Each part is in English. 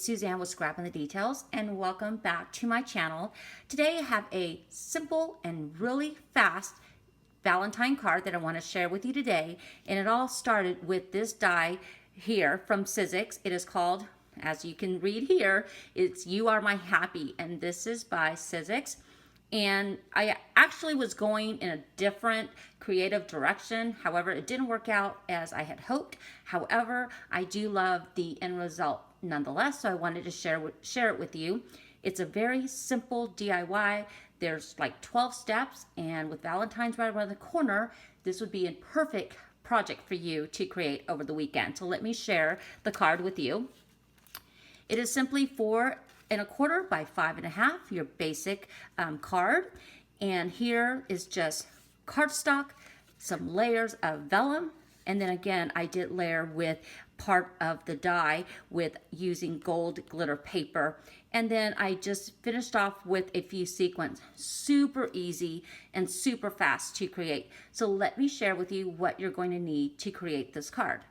it's Suzanne with Scrapping the Details, and welcome back to my channel. Today I have a simple and really fast Valentine card that I want to share with you today, and it all started with this die here from Sizzix. It is called, as you can read here, it's You Are My Happy, and this is by Sizzix. And I actually was going in a different creative direction. However, it didn't work out as I had hoped. However, I do love the end result nonetheless, so I wanted to share it with you. It's a very simple DIY. There's like 12 steps, and with Valentine's right around the corner, this would be a perfect project for you to create over the weekend. So let me share the card with you. It is simply 4 1/4 by 5 1/2, your basic card. And here is just cardstock, some layers of vellum, and then again I did layer with part of the die with using gold glitter paper. And then I just finished off with a few sequins. Super easy and super fast to create. So let me share with you what you're going to need to create this card.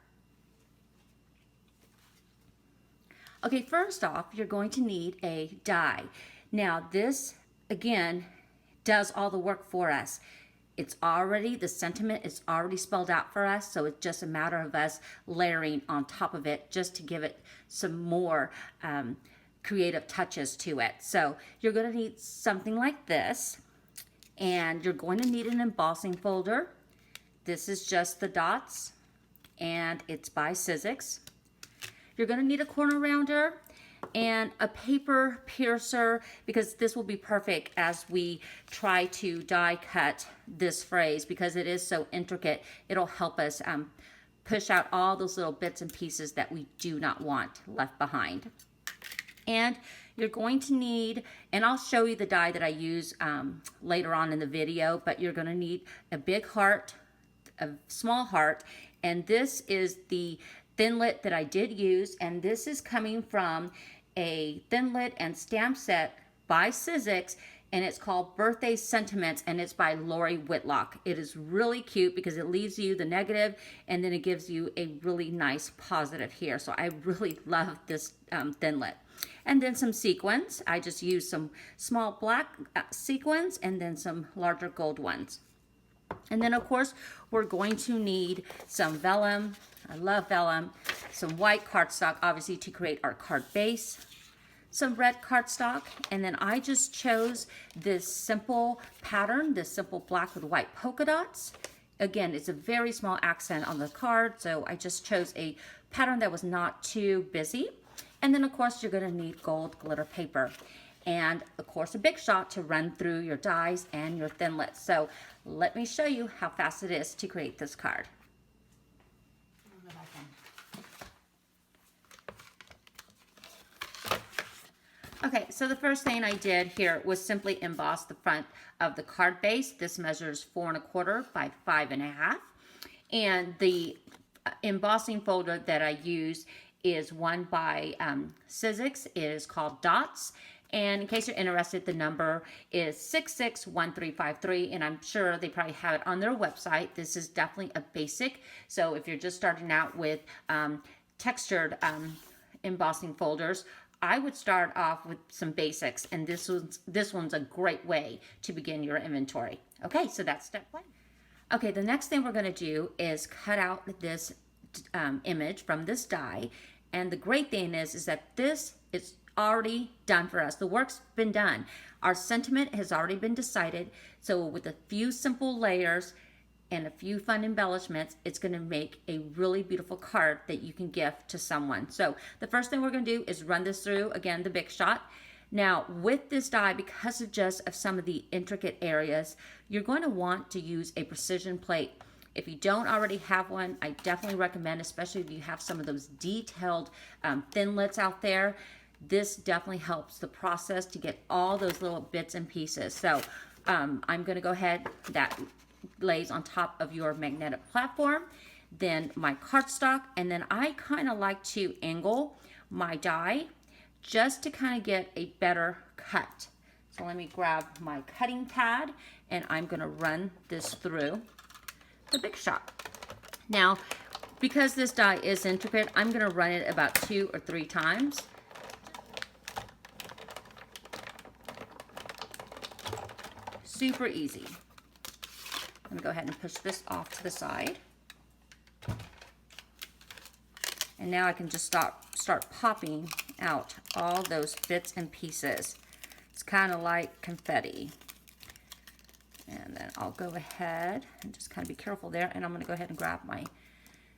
Okay, first off, you're going to need a die. Now this, again, does all the work for us. It's already, the sentiment is already spelled out for us, so it's just a matter of us layering on top of it just to give it some more creative touches to it. So you're going to need something like this, and you're going to need an embossing folder. This is just the dots, and it's by Sizzix. You're going to need a corner rounder and a paper piercer, because this will be perfect as we try to die cut this phrase, because it is so intricate. It'll help us push out all those little bits and pieces that we do not want left behind. And you're going to need, and I'll show you the die that I use later on in the video, but you're going to need a big heart, a small heart, and this is the thinlit that I did use, and this is coming from a thinlit and stamp set by Sizzix, and it's called Birthday Sentiments, and it's by Whitlock. It is really cute because it leaves you the negative and then it gives you a really nice positive here. So I really love this thinlit. And then some sequins. I just used some small black sequins and then some larger gold ones. And then of course we're going to need some vellum. I love vellum. Some white cardstock, obviously, to create our card base. Some red cardstock, and then I just chose this simple pattern, this simple black with white polka dots. Again, it's a very small accent on the card, so I just chose a pattern that was not too busy. And then of course you're going to need gold glitter paper, and of course a big shot to run through your dies and your thinlits. So let me show you how fast it is to create this card. Okay, so the first thing I did here was simply emboss the front of the card base. This measures 4 1/4 by 5 1/2. And the embossing folder that I use is one by Sizzix. It is called Dots. And in case you're interested, the number is 661353, and I'm sure they probably have it on their website. This is definitely a basic. So if you're just starting out with textured embossing folders, I would start off with some basics, and this one's a great way to begin your inventory. Okay, so that's step 1. Okay, the next thing we're going to do is cut out this image from this die, and the great thing is that this is already done for us. The work's been done. Our sentiment has already been decided, so with a few simple layers and a few fun embellishments, it's going to make a really beautiful card that you can gift to someone. So the first thing we're going to do is run this through, again, the big shot. Now with this die, because of some of the intricate areas, you're going to want to use a precision plate. If you don't already have one, I definitely recommend, especially if you have some of those detailed thinlits out there, this definitely helps the process to get all those little bits and pieces. So I'm going to go ahead, that lays on top of your magnetic platform, then my cardstock, and then I kind of like to angle my die just to kind of get a better cut. So let me grab my cutting pad, and I'm going to run this through the big shot. Now, because this die is intricate, I'm going to run it about 2 or 3 times Super easy. I'm gonna go ahead and push this off to the side. And now I can just start popping out all those bits and pieces. It's kind of like confetti. And then I'll go ahead and just kind of be careful there. And I'm gonna go ahead and grab my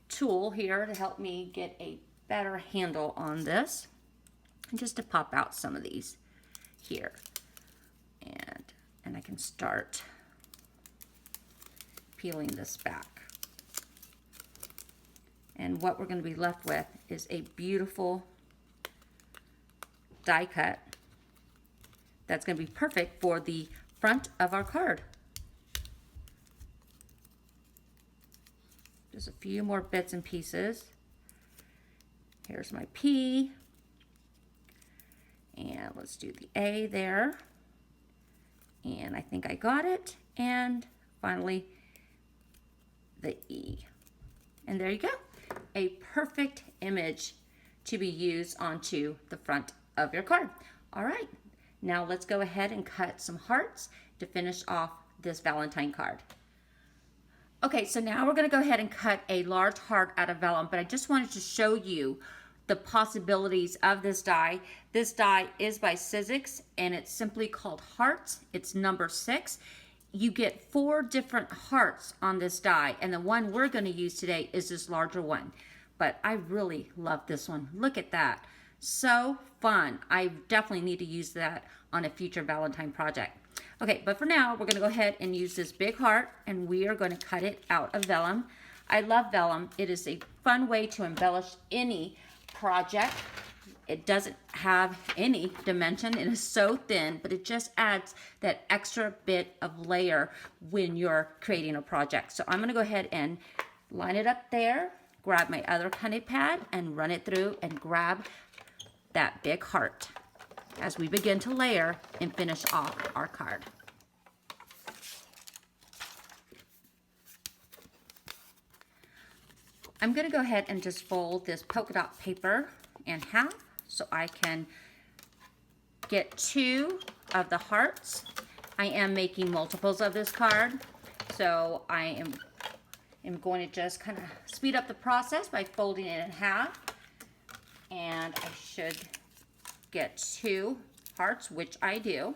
tool here to help me get a better handle on this. And just to pop out some of these here. And I can start peeling this back. And what we're going to be left with is a beautiful die cut that's going to be perfect for the front of our card. Just a few more bits and pieces. Here's my P. And let's do the A there. And I think I got it. And finally, the E. And there you go. A perfect image to be used onto the front of your card. All right, now let's go ahead and cut some hearts to finish off this Valentine card. Okay, so now we're gonna go ahead and cut a large heart out of vellum, but I just wanted to show you the possibilities of this die. This die is by Sizzix and it's simply called Hearts. It's number 6. You get 4 different hearts on this die, and the one we're going to use today is this larger one. But I really love this one. Look at that. So fun. I definitely need to use that on a future Valentine project. Okay, but for now, we're going to go ahead and use this big heart, and we are going to cut it out of vellum. I love vellum. It is a fun way to embellish any project. It doesn't have any dimension. It is so thin, but it just adds that extra bit of layer when you're creating a project. So I'm going to go ahead and line it up there, grab my other cutting pad and run it through and grab that big heart as we begin to layer and finish off our card. I'm going to go ahead and just fold this polka dot paper in half so I can get 2 of the hearts. I am making multiples of this card, so I am going to just kind of speed up the process by folding it in half. And I should get 2 hearts, which I do.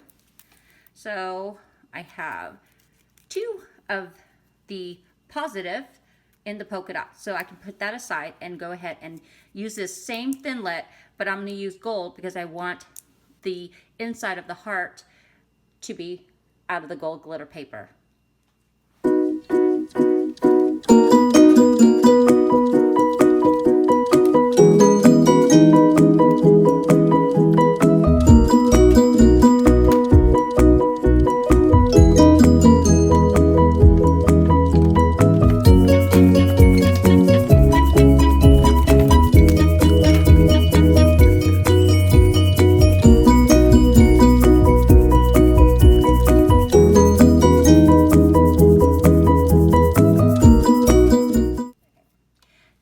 So I have 2 of the positive in the polka dot. So I can put that aside and go ahead and use this same thinlet, but I'm going to use gold because I want the inside of the heart to be out of the gold glitter paper.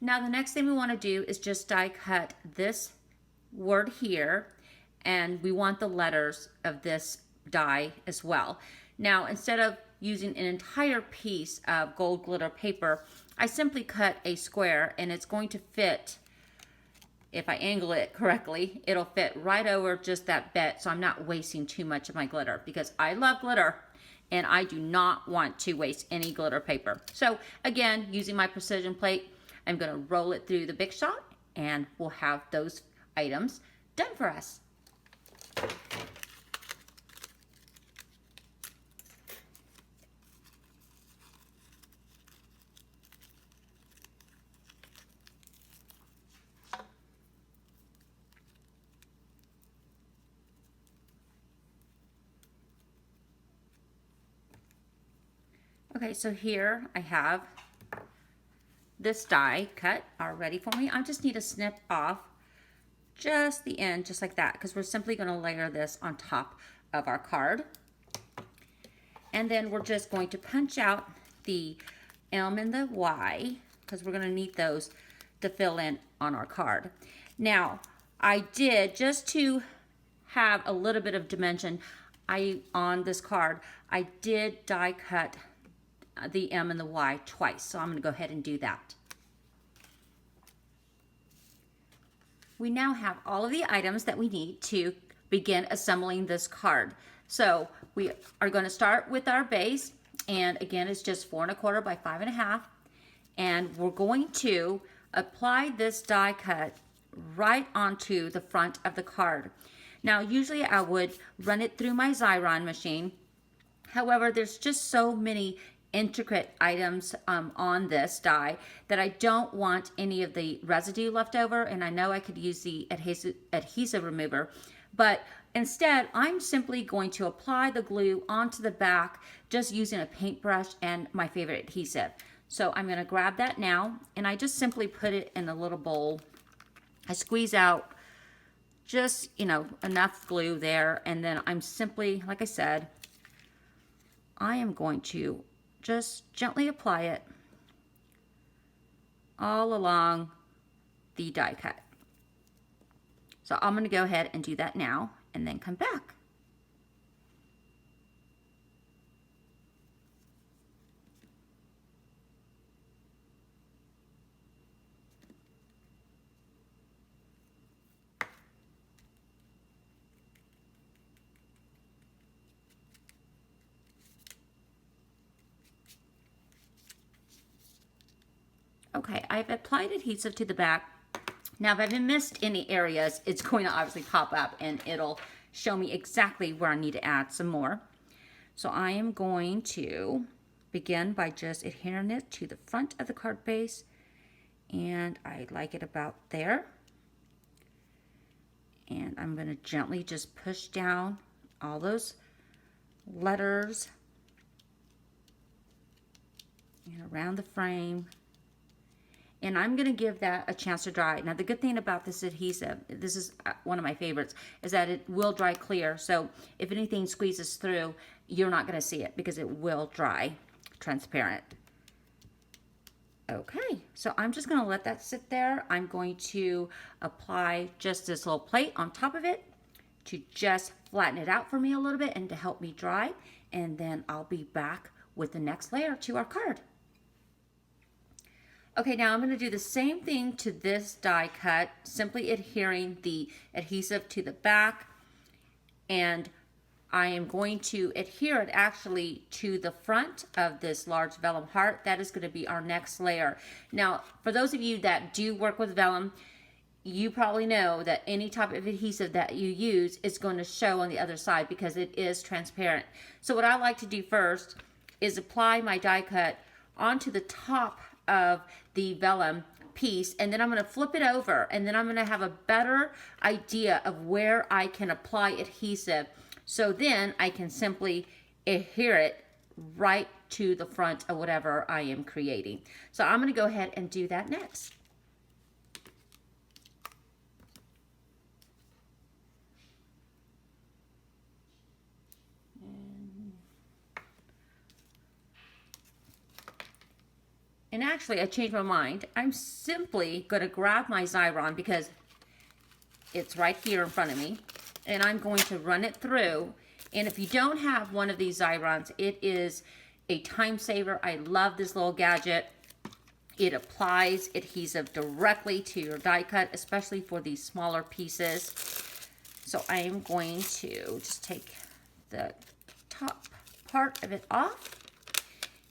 Now the next thing we want to do is just die cut this word here, and we want the letters of this die as well. Now instead of using an entire piece of gold glitter paper, I simply cut a square, and it's going to fit, if I angle it correctly, it'll fit right over just that bit, so I'm not wasting too much of my glitter because I love glitter and I do not want to waste any glitter paper. So again, using my precision plate, I'm going to roll it through the Big Shot and we'll have those items done for us. Okay, so here I have this die cut already for me. I just need to snip off just the end, just like that, because we're simply going to layer this on top of our card. And then we're just going to punch out the M and the Y, because we're going to need those to fill in on our card. Now, I did, just to have a little bit of dimension, on this card, I did die cut the M and the Y twice. So I'm going to go ahead and do that. We now have all of the items that we need to begin assembling this card. So we are going to start with our base, and again it's just 4 1/4 by 5 1/2, and we're going to apply this die cut right onto the front of the card. Now usually I would run it through my Xyron machine. However, there's just so many intricate items on this die that I don't want any of the residue left over, and I know I could use the adhesive remover, but instead I'm simply going to apply the glue onto the back just using a paintbrush and my favorite adhesive. So I'm going to grab that now, and I just simply put it in a little bowl. I squeeze out just, you know, enough glue there, and then I'm simply, like I said, I am going to just gently apply it all along the die cut. So I'm going to go ahead and do that now and then come back. Okay, I've applied adhesive to the back. Now, if I've missed any areas, it's going to obviously pop up and it'll show me exactly where I need to add some more. So I am going to begin by just adhering it to the front of the card base, and I like it about there. And I'm going to gently just push down all those letters and around the frame. And I'm going to give that a chance to dry. Now, the good thing about this adhesive, this is one of my favorites, is that it will dry clear. So if anything squeezes through, you're not going to see it because it will dry transparent. Okay, so I'm just going to let that sit there. I'm going to apply just this little plate on top of it to just flatten it out for me a little bit and to help me dry. And then I'll be back with the next layer to our card. Okay, now I'm going to do the same thing to this die cut, simply adhering the adhesive to the back, and I am going to adhere it actually to the front of this large vellum heart. That is going to be our next layer. Now, for those of you that do work with vellum, you probably know that any type of adhesive that you use is going to show on the other side because it is transparent. So what I like to do first is apply my die cut onto the top of the vellum piece, and then I'm going to flip it over, and then I'm going to have a better idea of where I can apply adhesive. So then I can simply adhere it right to the front of whatever I am creating. So I'm going to go ahead and do that next. And actually, I changed my mind. I'm simply going to grab my Xyron because it's right here in front of me, and I'm going to run it through. And if you don't have one of these Xyrons, it is a time saver. I love this little gadget. It applies adhesive directly to your die cut, especially for these smaller pieces. So I am going to just take the top part of it off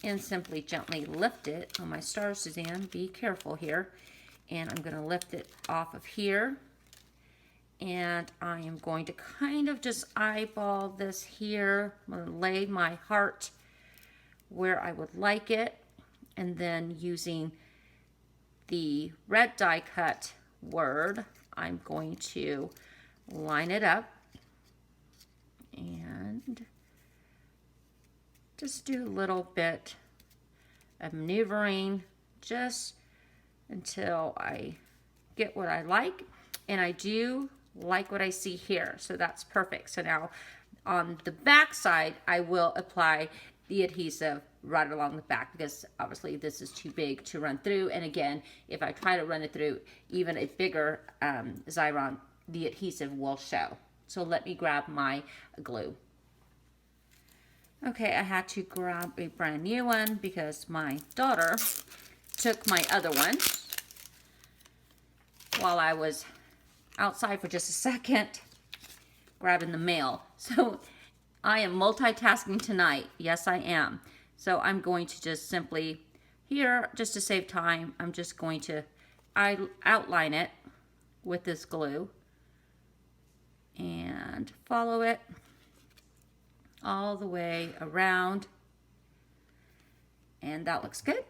and simply gently lift it on my star, Suzanne. Be careful here. And I'm going to lift it off of here. And I am going to kind of just eyeball this here. I'm going to lay my heart where I would like it. And then using the red die cut word, I'm going to line it up and just do a little bit of maneuvering just until I get what I like. And I do like what I see here, so that's perfect. So now on the back side, I will apply the adhesive right along the back because obviously this is too big to run through. And again, if I try to run it through even a bigger Xyron, the adhesive will show. So let me grab my glue. Okay, I had to grab a brand new one because my daughter took my other one while I was outside for just a second grabbing the mail. So I am multitasking tonight. Yes, I am. So I'm going to just simply, here, just to save time, I'm just going to outline it with this glue and follow it all the way around. And that looks good.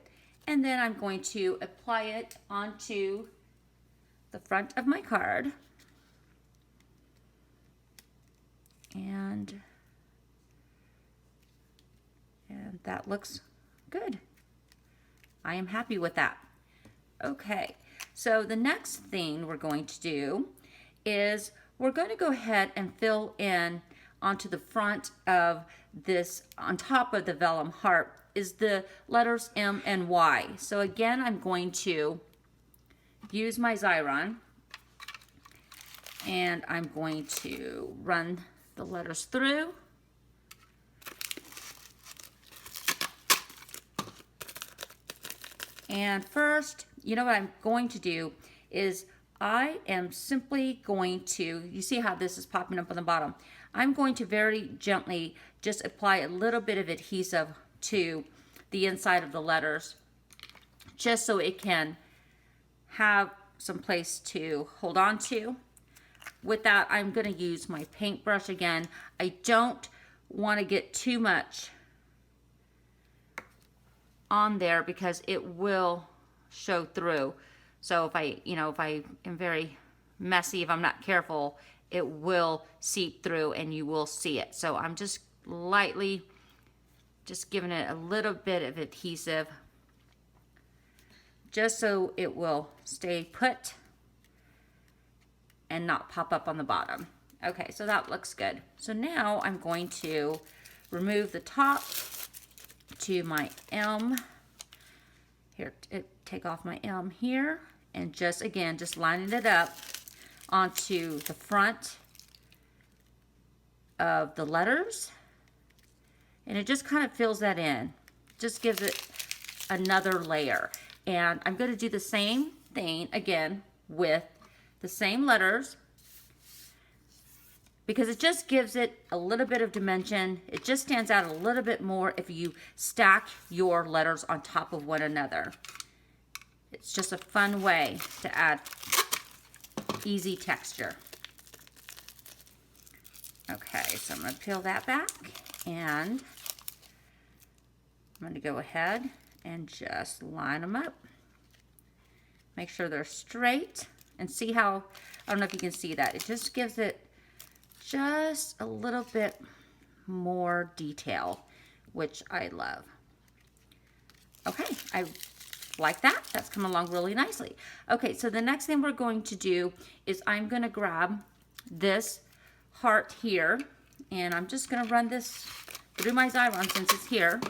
And then I'm going to apply it onto the front of my card. And that looks good. I am happy with that. Okay, so the next thing we're going to do is we're going to go ahead and fill in onto the front of this, on top of the vellum heart, is the letters M and Y. So again, I'm going to use my Xyron and I'm going to run the letters through. And first, you know what I'm going to do is I am simply going to, you see how this is popping up on the bottom. I'm going to very gently just apply a little bit of adhesive to the inside of the letters, just so it can have some place to hold on to. With that, I'm going to use my paintbrush again. I don't want to get too much on there because it will show through. So if I am very messy, if I'm not careful, it will seep through and you will see it. So I'm just lightly just giving it a little bit of adhesive just so it will stay put and not pop up on the bottom. Okay, so that looks good. So now I'm going to remove the top to my M. Here, take off my M here and just, again, just lining it up onto the front of the letters. And it just kind of fills that in. Just gives it another layer. And I'm going to do the same thing again with the same letters, because it just gives it a little bit of dimension. It just stands out a little bit more if you stack your letters on top of one another. It's just a fun way to add easy texture. Okay, so I'm going to peel that back and I'm going to go ahead and just line them up. Make sure they're straight and see how, I don't know if you can see that. It just gives it just a little bit more detail, which I love. Okay, I like that. That's coming along really nicely. Okay, so the next thing we're going to do is I'm going to grab this heart here, and I'm just going to run this through my Xyron since it's here.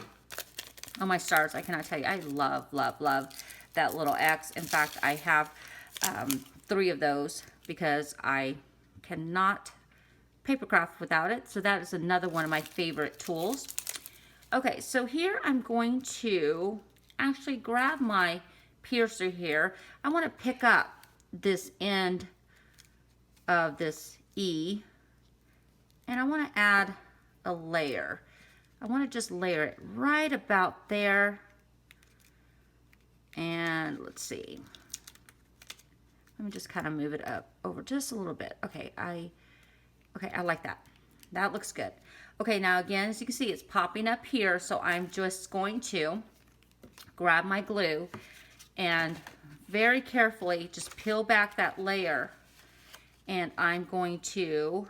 Oh, my stars, I cannot tell you. I love, love, love that little X. In fact, I have 3 of those because I cannot paper craft without it. So that is another one of my favorite tools. Okay, so here I'm going to actually grab my piercer here. I want to pick up this end of this E and I want to add a layer. I want to just layer it right about there. And let's see. Let me just kind of move it up over just a little bit. Okay, I like that. That looks good. Okay, now again, as you can see, it's popping up here, so I'm just going to grab my glue and very carefully just peel back that layer, and I'm going to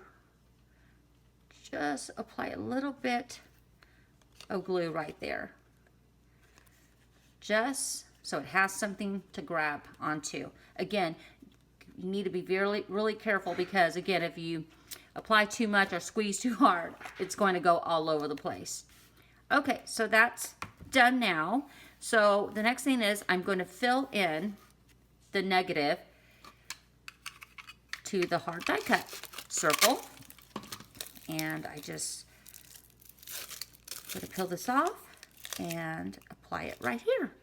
just apply a little bit of glue right there, just so it has something to grab onto. Again, you need to be really careful because, again, if you apply too much or squeeze too hard, it's going to go all over the place. Okay, so that's done now. So the next thing is I'm going to fill in the negative to the hard die cut circle. And I just going to peel this off and apply it right here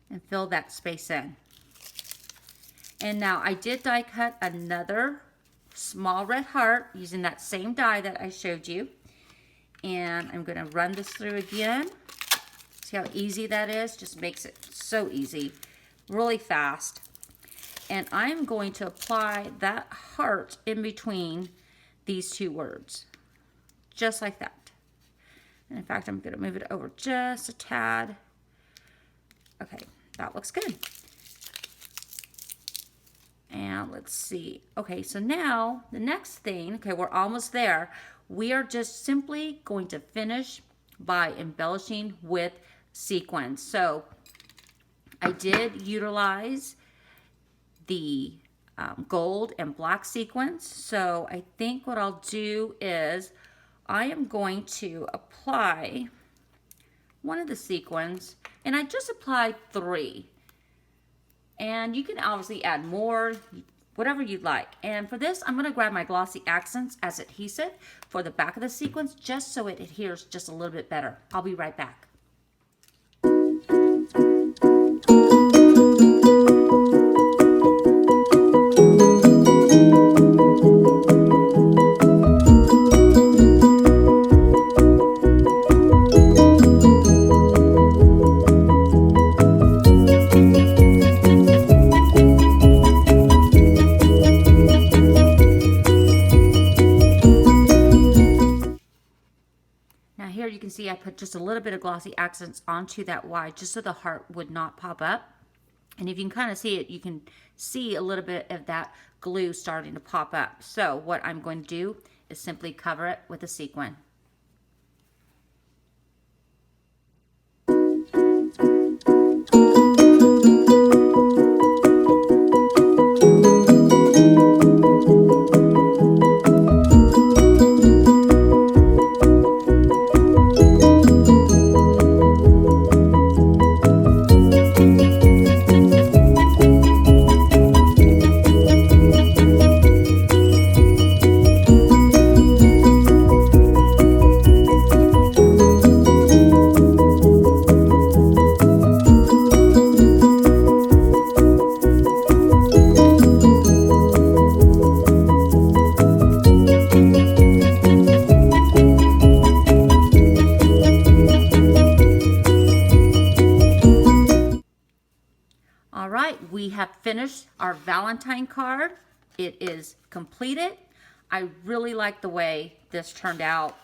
and fill that space in. And now I did die cut another small red heart using that same die that I showed you. And I'm going to run this through again. See how easy that is? Just makes it so easy, really fast. And I'm going to apply that heart in between these two words, just like that. And in fact, I'm going to move it over just a tad. Okay, that looks good. And let's see. Okay, so now the next thing, okay, we're almost there. We are just simply going to finish by embellishing with sequins. So I did utilize the gold and black sequins. So I think what I'll do is I am going to apply one of the sequins, and I just applied 3. And you can obviously add more, whatever you'd like. And for this, I'm going to grab my glossy accents as adhesive for the back of the sequins, just so it adheres just a little bit better. I'll be right back. Here you can see I put just a little bit of glossy accents onto that Y just so the heart would not pop up. And if you can kind of see it, you can see a little bit of that glue starting to pop up. So what I'm going to do is simply cover it with a sequin. All right, we have finished our Valentine card. It is completed. I really like the way this turned out.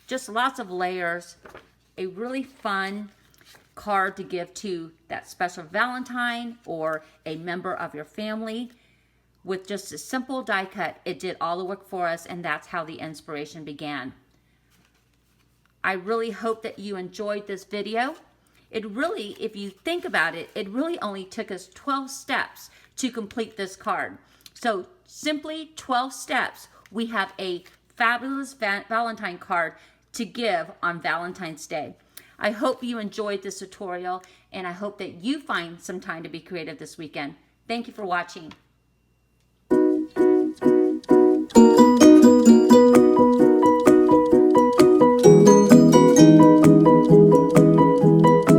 Just lots of layers. A really fun card to give to that special Valentine or a member of your family. With just a simple die cut, it did all the work for us, and that's how the inspiration began. I really hope that you enjoyed this video. It really, if you think about it, it really only took us 12 steps to complete this card. So simply 12 steps, we have a fabulous Valentine card to give on Valentine's Day. I hope you enjoyed this tutorial, and I hope that you find some time to be creative this weekend. Thank you for watching.